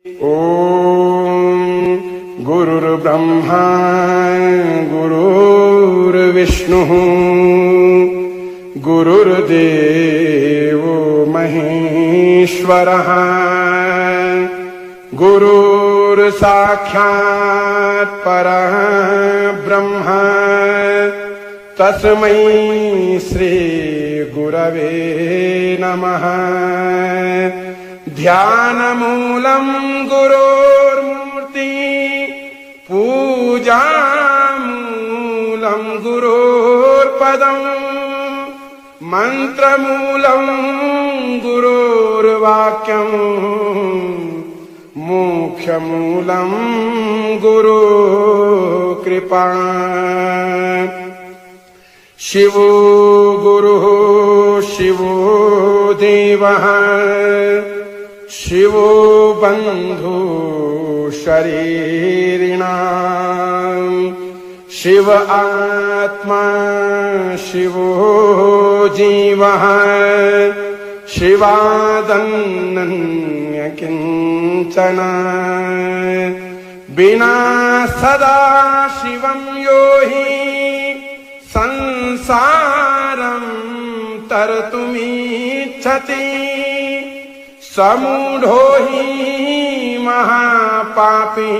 ॐ गुरुर्ब्रह्मा गुरुर्विष्णुः गुरुर्देवो महेश्वरः गुरुर्साक्षात् परः ब्रह्म तस्मै श्री गुरवे नमः। ध्यानमूलं गुरोर्मूर्ति पूजामूलं गुरोर्पदं मन्त्रमूलं गुरोर्वाक्यं मोक्षमूलं गुरुकृपा। शिवो गुरुः शिवो देवः शिवो बन्धु शरीरिणां शिव आत्मा शिवो जीवः शिवादन्य किञ्चन विना सदा शिवं यो हि संसारं तरतुमिच्छति समूढो हि महापापी